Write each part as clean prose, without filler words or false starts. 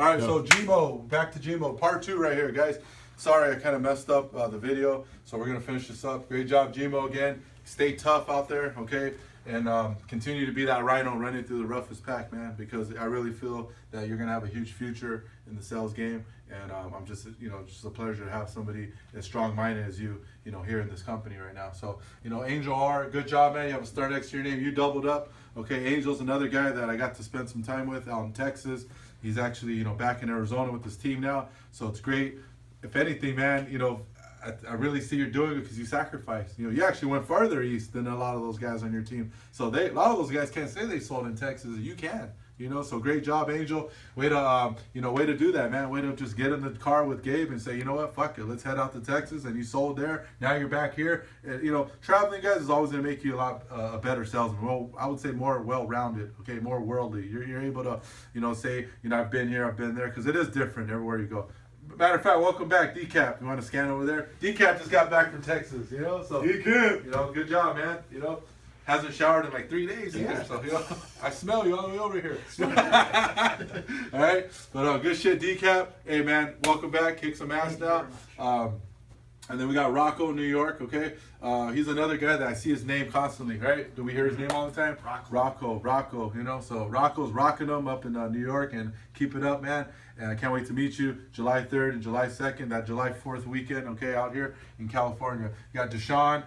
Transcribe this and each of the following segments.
All right, so Gmo, back to Gmo, part 2 right here, guys. Sorry, I kind of messed up the video, so we're gonna finish this up. Great job, Gmo, again. Stay tough out there, okay? And continue to be that rhino running through the roughest pack, man, because I really feel that you're gonna have a huge future in the sales game. And I'm just, just a pleasure to have somebody as strong-minded as you, here in this company right now. So, Angel R, good job, man. You have a star next to your name. You doubled up. Okay, Angel's another guy that I got to spend some time with out in Texas. He's actually, back in Arizona with his team now. So it's great. If anything, man, I really see you're doing it because you sacrificed. You actually went farther east than a lot of those guys on your team. So a lot of those guys can't say they sold in Texas. You can. So great job, Angel. Way to, way to do that, man. Way to just get in the car with Gabe and say, you know what, fuck it, let's head out to Texas. And you sold there. Now you're back here. And, traveling, guys, is always going to make you a lot a better salesman. Well, I would say more well-rounded. Okay, more worldly. You're able to, say, I've been here, I've been there, because it is different everywhere you go. Matter of fact, welcome back, Decap. You want to scan over there? Decap just got back from Texas. So Decap, good job, man. Hasn't showered in like 3 days either, so I smell you all the way over here. All right, but good shit, Decap. Hey man, welcome back. Kick some ass now. And then we got Rocco, New York. Okay, he's another guy that I see his name constantly. Right? Do we hear his name all the time? Rocco. So Rocco's rocking them up in New York, and keep it up, man. And I can't wait to meet you July 3rd and July 2nd, that July 4th weekend. Okay, out here in California. You got Deshaun.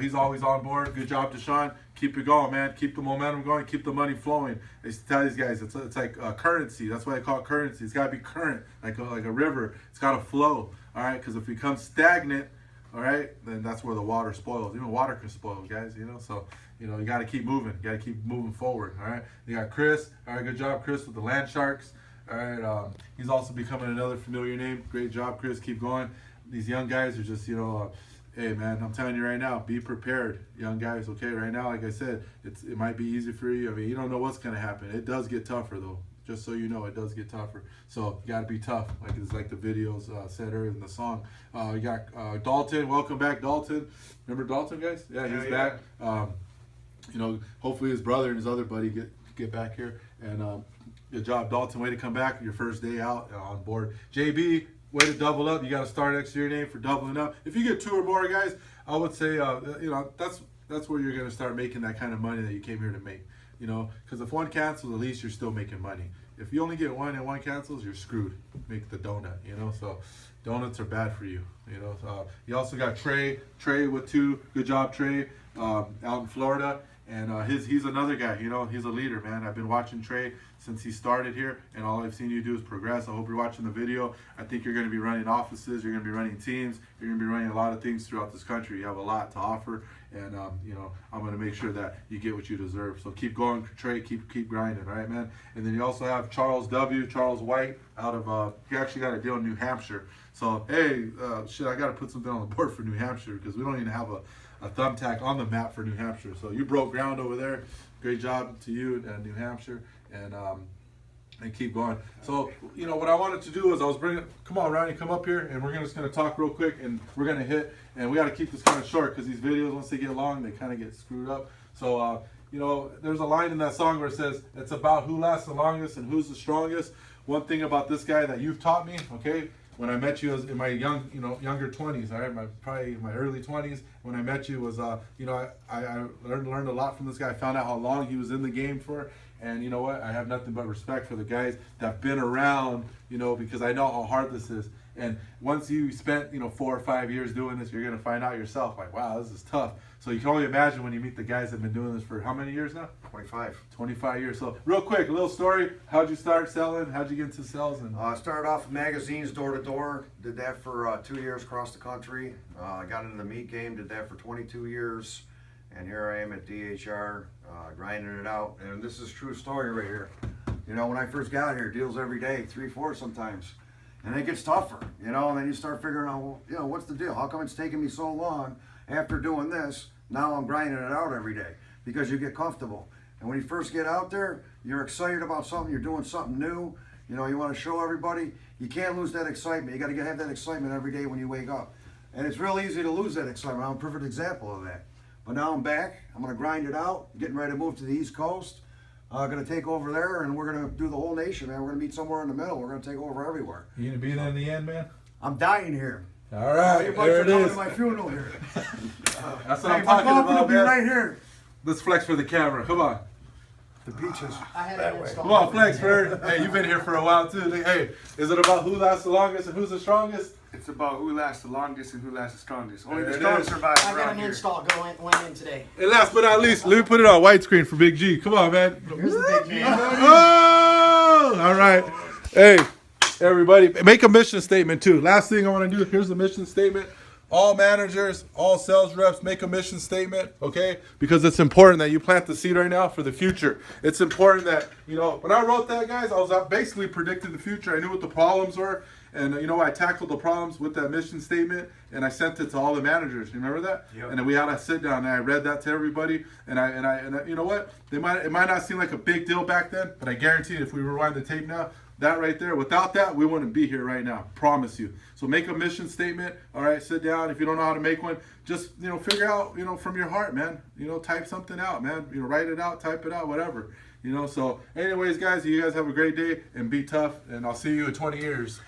He's always on board. Good job, Deshaun. Keep it going, man. Keep the momentum going. Keep the money flowing. I used to tell these guys, it's like currency. That's why I call it currency. It's got to be current, like a river. It's got to flow, all right? Because if it becomes stagnant, all right, then that's where the water spoils. Even water can spoil, guys, So, you got to keep moving. You got to keep moving forward, all right? You got Chris. All right, good job, Chris, with the Land Sharks. All right, he's also becoming another familiar name. Great job, Chris. Keep going. These young guys are just, hey man, I'm telling you right now, be prepared, young guys. Okay, right now, like I said, it might be easy for you. I mean, you don't know what's gonna happen. It does get tougher though. Just so you know, it does get tougher. So you gotta be tough, like the videos said earlier in the song. You got Dalton. Welcome back, Dalton. Remember Dalton, guys? Yeah, he's back. Hopefully his brother and his other buddy get back here. And good job, Dalton. Way to come back. Your first day out on board. JB. Way to double up. You got a star next to your name for doubling up. If you get 2 or more, guys, I would say, that's where you're going to start making that kind of money that you came here to make. Because if one cancels, at least you're still making money. If you only get one and one cancels, you're screwed. Make the donut, So donuts are bad for you, You also got Trey with 2. Good job, Trey, out in Florida. And he's another guy, he's a leader, man. I've been watching Trey since he started here, and all I've seen you do is progress. I hope you're watching the video. I think you're going to be running offices, you're going to be running teams, you're going to be running a lot of things throughout this country. You have a lot to offer, and I'm going to make sure that you get what you deserve. So keep going, Trey. Keep grinding, all right, man. And then you also have Charles White out of he actually got a deal in New Hampshire. So hey, I got to put something on the board for New Hampshire because we don't even have a thumbtack on the map for New Hampshire. So you broke ground over there. Great job to you in New Hampshire, and keep going. So what I wanted to do is come on, Ronnie, come up here, and we're just gonna talk real quick, and we're gonna hit, and we got to keep this kind of short because these videos, once they get long, they kind of get screwed up. So there's a line in that song where it says it's about who lasts the longest and who's the strongest. One thing about this guy that you've taught me, okay. When I met you in my younger 20s, all right, probably my early 20s, when I met you was, I learned a lot from this guy. I found out how long he was in the game for, and you know what? I have nothing but respect for the guys that have been around, because I know how hard this is. And once you spent, 4 or 5 years doing this, you're gonna find out yourself, like, wow, this is tough. So you can only imagine when you meet the guys that have been doing this for how many years now? 25 years. So real quick, a little story. How'd you start selling? How'd you get into sales? And I started off with magazines, door to door. Did that for 2 years across the country. I got into the meat game. Did that for 22 years. And here I am at DHR, grinding it out. And this is a true story right here. When I first got here, deals every day, 3, 4 sometimes. And it gets tougher, and then you start figuring out, well, what's the deal? How come it's taking me so long after doing this? Now I'm grinding it out every day because you get comfortable. And when you first get out there, you're excited about something, you're doing something new. You want to show everybody. You can't lose that excitement. You got to have that excitement every day when you wake up. And it's real easy to lose that excitement. I'm a perfect example of that. But now I'm back. I'm going to grind it out. Getting ready to move to the East Coast. Gonna take over there, and we're gonna do the whole nation, man. We're gonna meet somewhere in the middle. We're gonna take over everywhere. You gonna be there in the end, man? I'm dying here. All right, You there are it coming is. to my funeral here. That's what Hey, I'm my talking coffin will about, be man. right here. Let's flex for the camera. Come on. The peaches. I had it installed. Come on, flex, Bird. Hey, you've been here for a while, too. Hey, is it about who lasts the longest and who's the strongest? It's about who lasts the longest and who lasts the strongest. Only There the it strongest is. survive I got around an here. install went in today. And last but not least, let me put it on widescreen for Big G. Come on, man. Here's the big man. Oh! All right. Hey, everybody, make a mission statement, too. Last thing I want to do, here's the mission statement. All managers, all sales reps, make a mission statement, okay? Because it's important that you plant the seed right now for the future. It's important that, you know, when I wrote that, guys, I was basically predicting the future. I knew what the problems were. And, you know, I tackled the problems with that mission statement, and I sent it to all the managers. You remember that? Yep. And then we had a sit down, and I read that to everybody. And I you know what? It might not seem like a big deal back then, but I guarantee if we rewind the tape now, that right there, without that, we wouldn't be here right now. Promise you. So make a mission statement. All right, sit down. If you don't know how to make one, just, you know, figure out, you know, from your heart, man. You know, type something out, man. You know, write it out, type it out, whatever. You know, so anyways, guys, you guys have a great day and be tough, and I'll see you in 20 years.